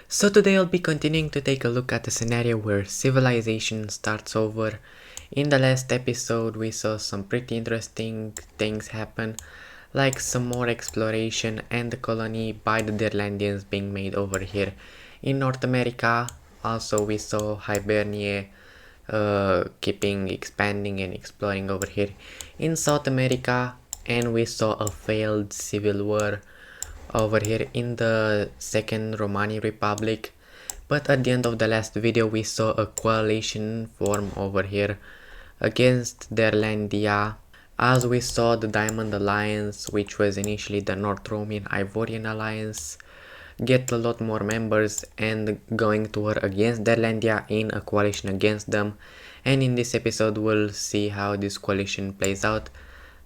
So today I'll be continuing to take a look at a scenario where civilization starts over. In the last episode we saw some pretty interesting things happen, like some more exploration and the colony by the Deerlandians being made over here in North America. Also we saw Hibernia keeping expanding and exploring over here in South America, and we saw a failed civil war over here in the Second Romani Republic. But at the end of the last video we saw a coalition form over here against Derlandia, as we saw the Diamond Alliance, which was initially the North Roman Ivorian Alliance, get a lot more members and going to war against Derlandia in a coalition against them. And in this episode we'll see how this coalition plays out.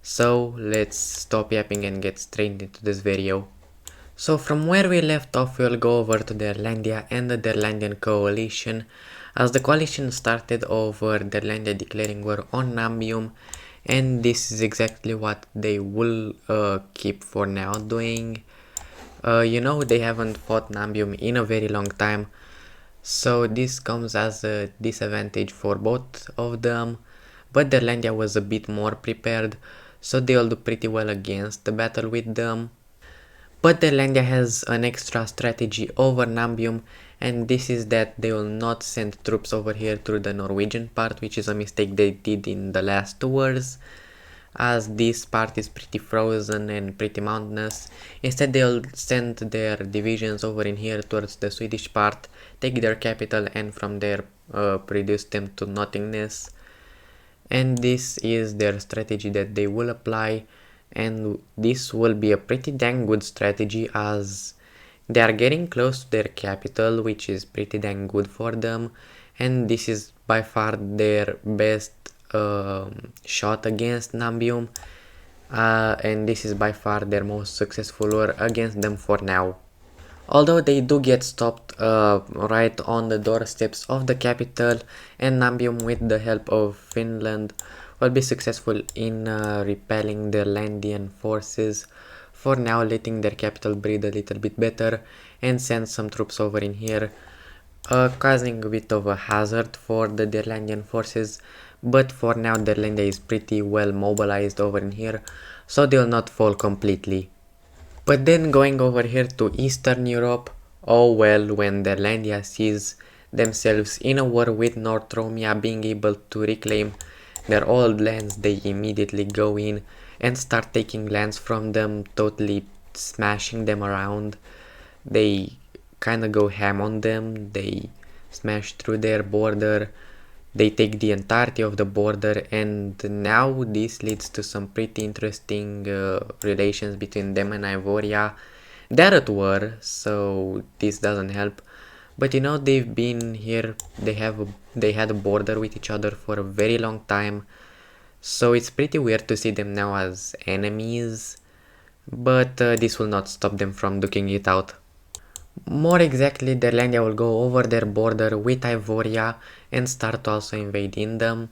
So let's stop yapping and get straight into this video. So from where we left off, we'll go over to Derlandia and the Derlandian coalition, as the coalition started over Derlandia declaring war on Nambium, and this is exactly what they will keep for now doing. They haven't fought Nambium in a very long time, so this comes as a disadvantage for both of them, but Derlandia was a bit more prepared, so they'll do pretty well against the battle with them. But Derlandia has an extra strategy over Nambium, and this is that they will not send troops over here through the Norwegian part, which is a mistake they did in the last 2 wars, as this part is pretty frozen and pretty mountainous. Instead they'll send their divisions over in here towards the Swedish part, take their capital, and from there reduce them to nothingness. And this is their strategy that they will apply, and this will be a pretty dang good strategy as they are getting close to their capital, which is pretty dang good for them, and this is by far their best shot against Nambium, and this is by far their most successful war against them for now. Although they do get stopped right on the doorsteps of the capital, and Nambium, with the help of Finland, will be successful in repelling the Landian forces for now, letting their capital breathe a little bit better and send some troops over in here, causing a bit of a hazard for the Derlandian forces. But for now Derlandia is pretty well mobilized over in here, so they will not fall completely. But then going over here to Eastern Europe, oh well, when Derlandia sees themselves in a war with North Romia being able to reclaim their old lands, they immediately go in and start taking lands from them, totally smashing them around. They kinda go ham on them, they smash through their border, they take the entirety of the border, and now this leads to some pretty interesting relations between them and Ivoria. They're at war, so this doesn't help, but they've been here, they had a border with each other for a very long time, so it's pretty weird to see them now as enemies, but this will not stop them from duking it out. More exactly, Derlandia will go over their border with Ivoria and start also invading them.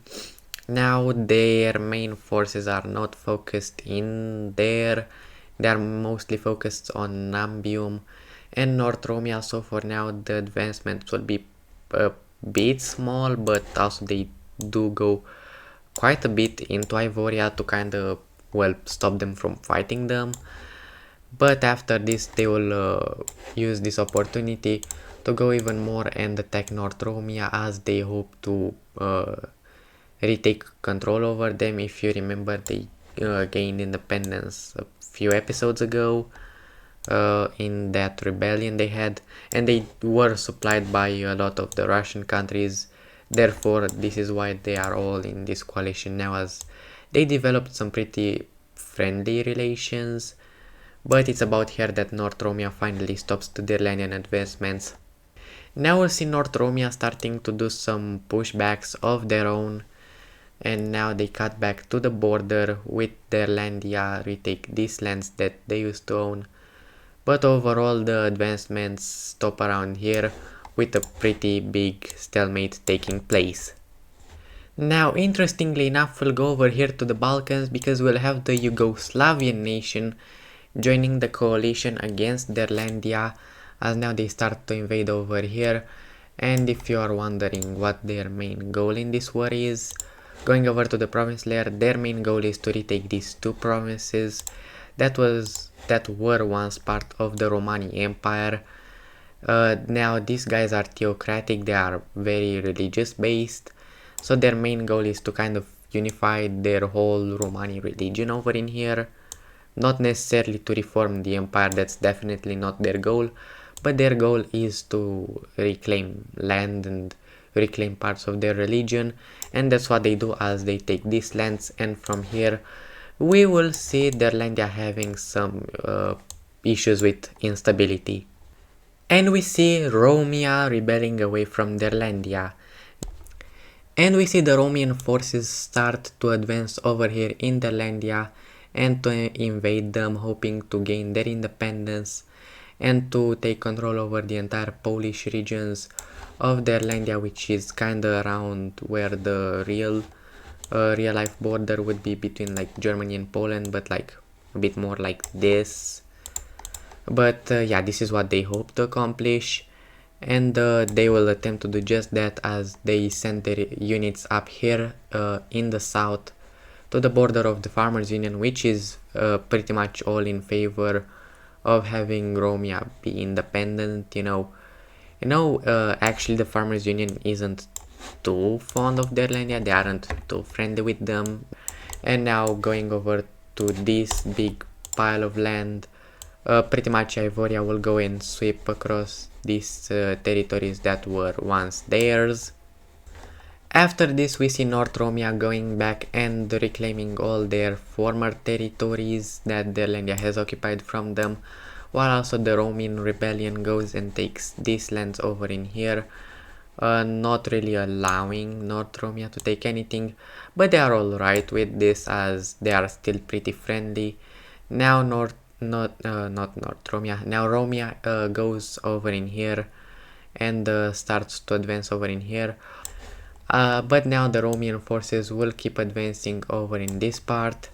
Now their main forces are not focused in there, they are mostly focused on Nambium and North Romia, so for now the advancements will be a bit small, but also they do go quite a bit into Ivoria to kind of, well, stop them from fighting them. But after this they will use this opportunity to go even more and attack North Romia, as they hope to retake control over them. If you remember, they gained independence a few episodes ago in that rebellion they had, and they were supplied by a lot of the Russian countries. Therefore this is why they are all in this coalition now, as they developed some pretty friendly relations. But it's about here that North Romia finally stops the Derlandian advancements. Now we'll see North Romia starting to do some pushbacks of their own, and now they cut back to the border with Derlandia, retake these lands that they used to own. But overall the advancements stop around here, with a pretty big stalemate taking place. Now interestingly enough, we'll go over here to the Balkans, because we'll have the Yugoslavian nation joining the coalition against Derlandia, as now they start to invade over here. And if you are wondering what their main goal in this war is, going over to the province layer, their main goal is to retake these two provinces that were once part of the Romani Empire. Now these guys are theocratic, they are very religious based, so their main goal is to kind of unify their whole Romani religion over in here. Not necessarily to reform the empire, that's definitely not their goal, but their goal is to reclaim land and reclaim parts of their religion, and that's what they do as they take these lands. And from here we will see Derlandia having some issues with instability. And we see Romia rebelling away from Derlandia. And we see the Roman forces start to advance over here in Derlandia and to invade them, hoping to gain their independence and to take control over the entire Polish regions of Derlandia, which is kinda around where the real life border would be between like Germany and Poland, but like a bit more like this. But yeah, this is what they hope to accomplish, and they will attempt to do just that as they send their units up here in the south to the border of the Farmers Union, which is pretty much all in favor of having Romia be independent. Actually the Farmers Union isn't too fond of Derlandia, they aren't too friendly with them. And now going over to this big pile of land, pretty much Ivoria will go and sweep across these territories that were once theirs. After this we see North Romia going back and reclaiming all their former territories that Derlandia has occupied from them, while also the Roman rebellion goes and takes these lands over in here, not really allowing North Romia to take anything, but they are alright with this as they are still pretty friendly. Now not North Romia, now Romia goes over in here and starts to advance over in here. But now the Roman forces will keep advancing over in this part,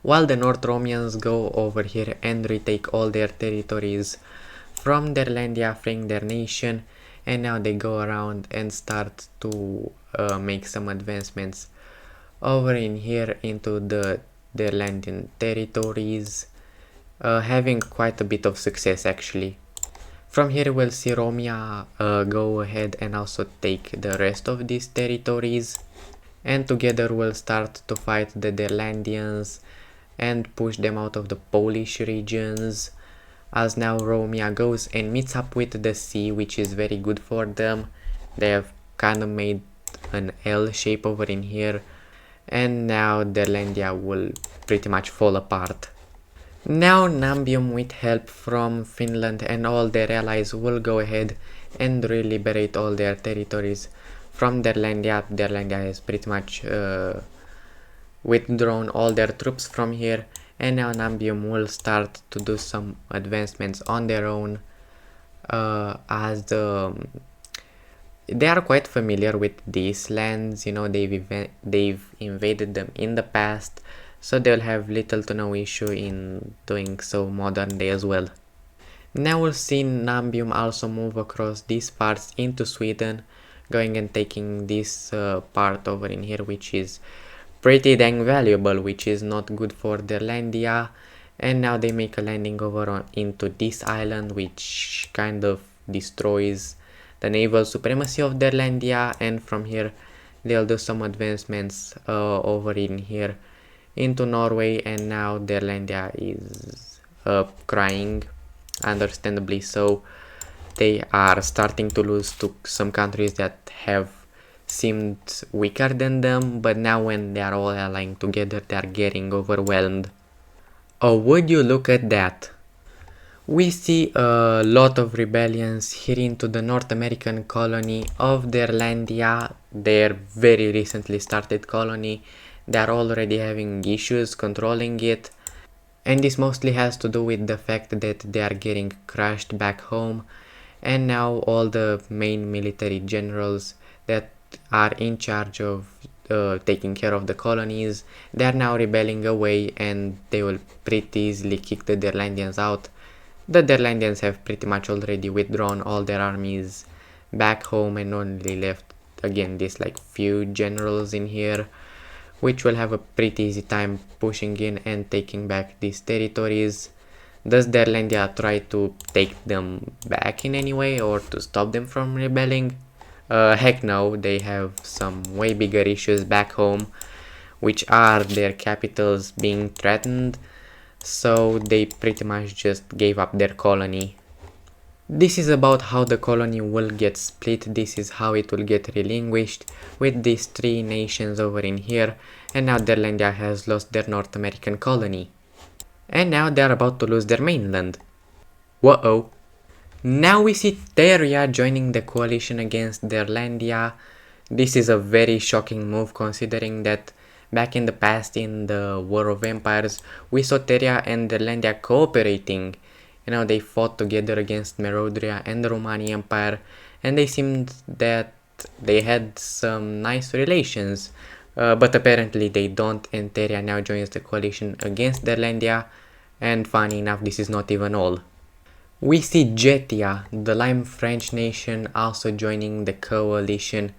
while the North Romans go over here and retake all their territories from Derlandia, freeing their nation. And now they go around and start to make some advancements over in here into the Derlandian territories, having quite a bit of success actually. From here we'll see Romia go ahead and also take the rest of these territories, and together we'll start to fight the Derlandians and push them out of the Polish regions, as now Romia goes and meets up with the sea, which is very good for them. They have kind of made an L shape over in here, and now Derlandia will pretty much fall apart. Now Nambium, with help from Finland and all their allies, will go ahead and re-liberate all their territories from Derlandia. Derlandia has pretty much withdrawn all their troops from here, and now Nambium will start to do some advancements on their own, as they are quite familiar with these lands. They've invaded them in the past, so they'll have little to no issue in doing so modern day as well. Now we'll see Nambium also move across these parts into Sweden, going and taking this part over in here, which is pretty dang valuable, which is not good for Derlandia. And now they make a landing over into this island, which kind of destroys the naval supremacy of Derlandia, and from here they'll do some advancements over in here into Norway. And now Derlandia is crying, understandably so. They are starting to lose to some countries that have seemed weaker than them, but now when they are all allying together, they are getting overwhelmed. Oh, would you look at that? We see a lot of rebellions here into the North American colony of Derlandia, their very recently started colony. They are already having issues controlling it, and this mostly has to do with the fact that they are getting crushed back home, and now all the main military generals that are in charge of taking care of the colonies, they are now rebelling away, and they will pretty easily kick the Derlandians out. The Netherlands have pretty much already withdrawn all their armies back home and only left again this like few generals in here, which will have a pretty easy time pushing in and taking back these territories. Does Derlandia try to take them back in any way or to stop them from rebelling? Heck no, they have some way bigger issues back home, which are their capitals being threatened, so they pretty much just gave up their colony. This is about how the colony will get split, this is how it will get relinquished with these three nations over in here, and now Derlandia has lost their North American colony. And now they are about to lose their mainland. Whoa. Now we see Teria joining the coalition against Derlandia. This is a very shocking move considering that back in the past in the War of Empires we saw Teria and Derlandia cooperating. You know, they fought together against Merodria and the Romani Empire, and they seemed that they had some nice relations. But apparently they don't, and Teria now joins the coalition against Derlandia, and funny enough this is not even all. We see Jetia, the Lime French nation, also joining the coalition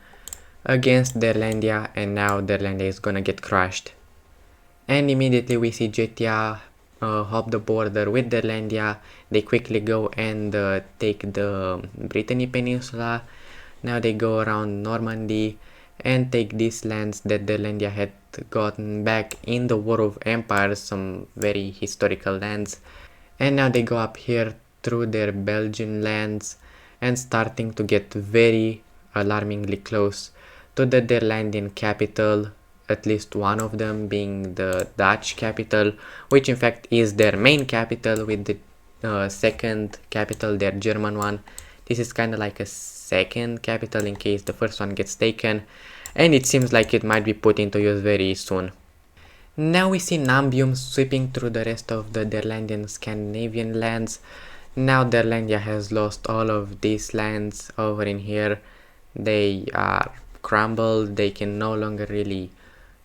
against Derlandia, and now Derlandia is gonna get crushed. And immediately we see Jetia hop the border with Derlandia. They quickly go and take the Brittany Peninsula. Now they go around Normandy and take these lands that Derlandia had gotten back in the War of Empires, some very historical lands. And now they go up here through their Belgian lands and starting to get very alarmingly close to the Derlandian capital, at least one of them being the Dutch capital, which in fact is their main capital, with the second capital, their German one. This is kind of like a second capital in case the first one gets taken, and it seems like it might be put into use very soon. Now we see Nambium sweeping through the rest of the Derlandian Scandinavian lands. Now Derlandia has lost all of these lands over in here. They are crumbled, they can no longer really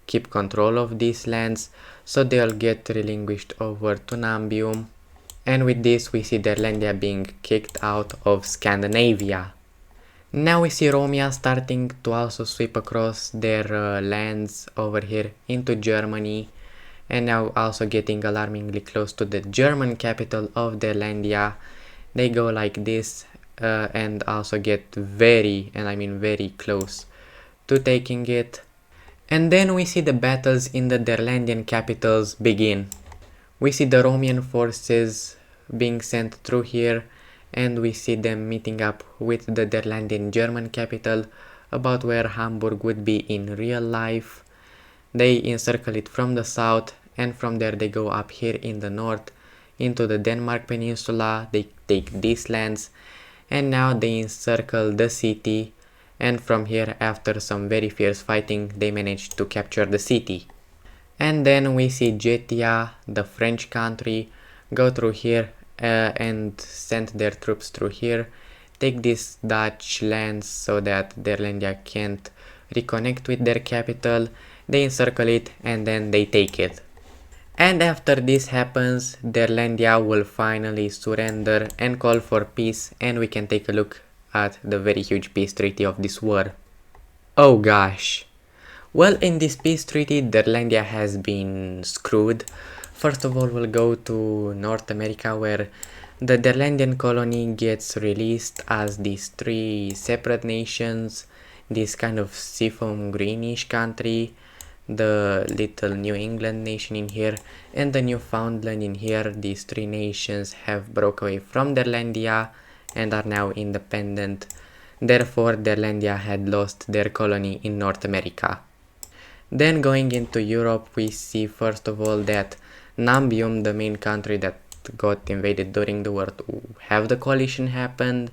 keep control of these lands, so they'll get relinquished over to Nambium. And with this we see Derlandia being kicked out of Scandinavia. Now we see Romia starting to also sweep across their lands over here into Germany, and now also getting alarmingly close to the German capital of Derlandia. They go like this and also get very, and I mean very close to taking it. And then we see the battles in the Derlandian capitals begin. We see the Roman forces being sent through here, and we see them meeting up with the Derlandian German capital, about where Hamburg would be in real life. They encircle it from the south, and from there they go up here in the north into the Denmark peninsula. They take these lands, and now they encircle the city, and from here, after some very fierce fighting, they manage to capture the city. And then we see Jetia, the French country, go through here and send their troops through here, take these Dutch lands so that Derlandia can't reconnect with their capital. They encircle it and then they take it. And after this happens, Derlandia will finally surrender and call for peace, and we can take a look at the very huge peace treaty of this war. Oh gosh. Well, in this peace treaty, Derlandia has been screwed. First of all, we'll go to North America, where the Derlandian colony gets released as these three separate nations. This kind of seafoam greenish country, the little New England nation in here, and the Newfoundland in here. These three nations have broke away from Derlandia and are now independent. Therefore, Derlandia had lost their colony in North America. Then going into Europe, we see first of all that Nambium, the main country that got invaded during the war to have the coalition happened.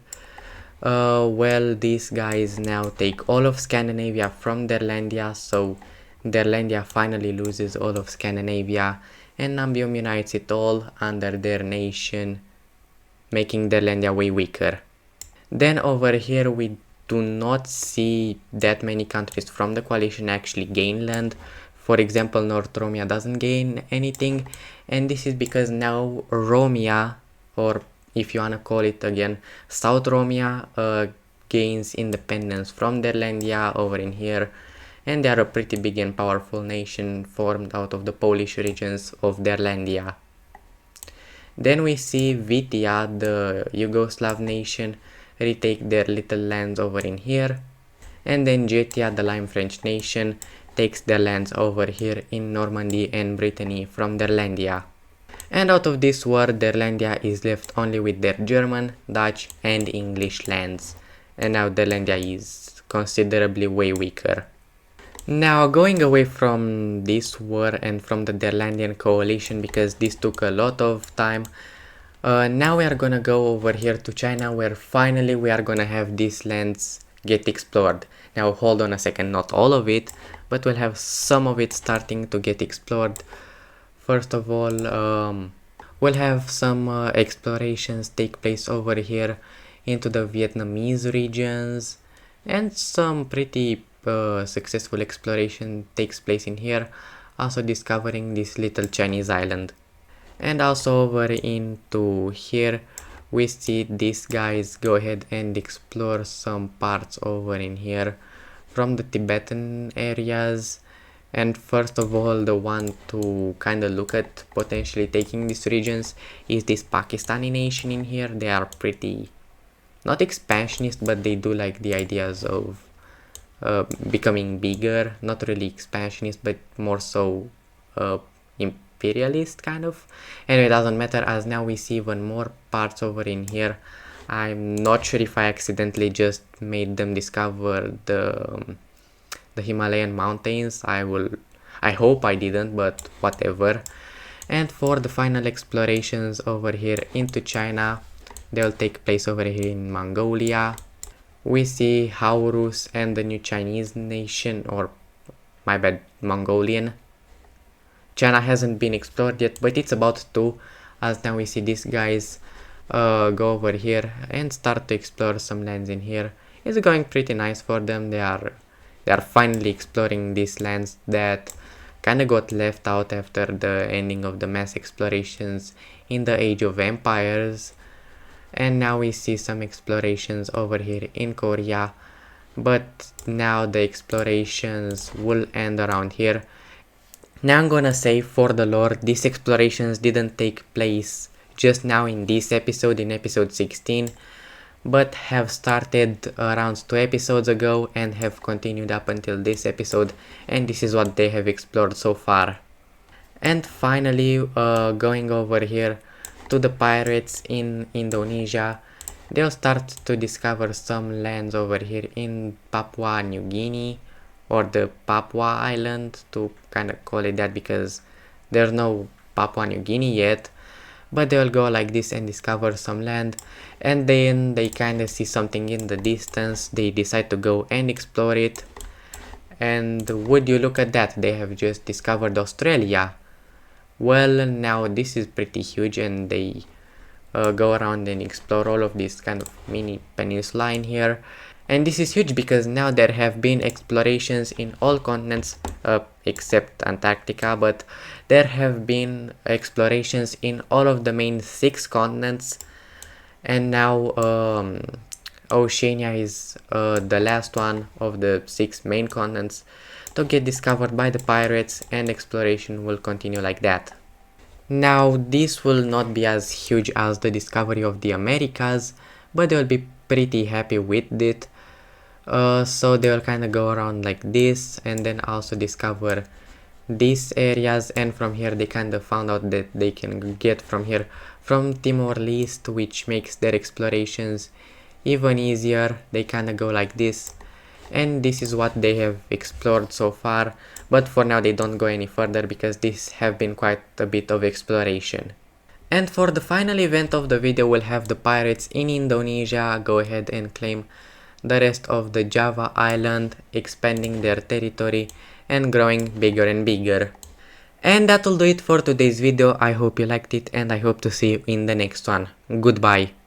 Well, these guys now take all of Scandinavia from Derlandia, so Derlandia finally loses all of Scandinavia, and Nambium unites it all under their nation, making Derlandia way weaker. Then over here we do not see that many countries from the coalition actually gain land. For example, North Romia doesn't gain anything, and this is because now Romia, or if you wanna call it again, South Romania gains independence from Derlandia over in here, and they are a pretty big and powerful nation formed out of the Polish regions of Derlandia. Then we see Vitia, the Yugoslav nation, retake their little lands over in here, and then Jetia, the Lime French nation, takes their lands over here in Normandy and Brittany from Derlandia. And out of this war, Derlandia is left only with their German, Dutch and English lands. And now Derlandia is considerably way weaker. Now going away from this war and from the Derlandian coalition, because this took a lot of time, now we are gonna go over here to China, where finally we are gonna have these lands get explored. Now hold on a second, not all of it, but we'll have some of it starting to get explored. First of all, we'll have some explorations take place over here into the Vietnamese regions, and some pretty successful exploration takes place in here, also discovering this little Chinese island. And also over into here we see these guys go ahead and explore some parts over in here from the Tibetan areas. And first of all, the one to kind of look at potentially taking these regions is this Pakistani nation in here. They are pretty, not expansionist, but they do like the ideas of becoming bigger. Not really expansionist, but more so imperialist kind of. Anyway, it doesn't matter, as now we see even more parts over in here. I'm not sure if I accidentally just made them discover the Himalayan mountains. I hope I didn't, but whatever. And for the final explorations over here into China, they'll take place over here in Mongolia. We see Haurus and the new Chinese nation, or my bad, Mongolian. China hasn't been explored yet, but it's about to, as now we see these guys go over here and start to explore some lands in here. It's going pretty nice for them. They are finally exploring these lands that kind of got left out after the ending of the mass explorations in the Age of Empires. And now we see some explorations over here in Korea, but now the explorations will end around here. Now I'm gonna say, for the lore, these explorations didn't take place just now in this episode, in episode 16, but have started around 2 episodes ago and have continued up until this episode, and this is what they have explored so far. And finally, going over here to the pirates in Indonesia, they'll start to discover some lands over here in Papua New Guinea, or the Papua Island, to kind of call it that, because there's no Papua New Guinea yet. But they'll go like this and discover some land, and then they kind of see something in the distance. They decide to go and explore it, and would you look at that, they have just discovered Australia. Well, now this is pretty huge, and they go around and explore all of this kind of mini peninsula in here. And this is huge because now there have been explorations in all continents except Antarctica, but there have been explorations in all of the main 6 continents. And now Oceania is the last one of the 6 main continents to get discovered by the pirates, and exploration will continue like that. Now this will not be as huge as the discovery of the Americas, but they'll be pretty happy with it. So they'll kind of go around like this and then also discover these areas, and from here they kind of found out that they can get from here from Timor-Leste, which makes their explorations even easier. They kind of go like this, and this is what they have explored so far, but for now they don't go any further because these have been quite a bit of exploration. And for the final event of the video, we'll have the pirates in Indonesia go ahead and claim the rest of the Java island, expanding their territory and growing bigger and bigger. And that'll do it for today's video. I hope you liked it, and I hope to see you in the next one. Goodbye.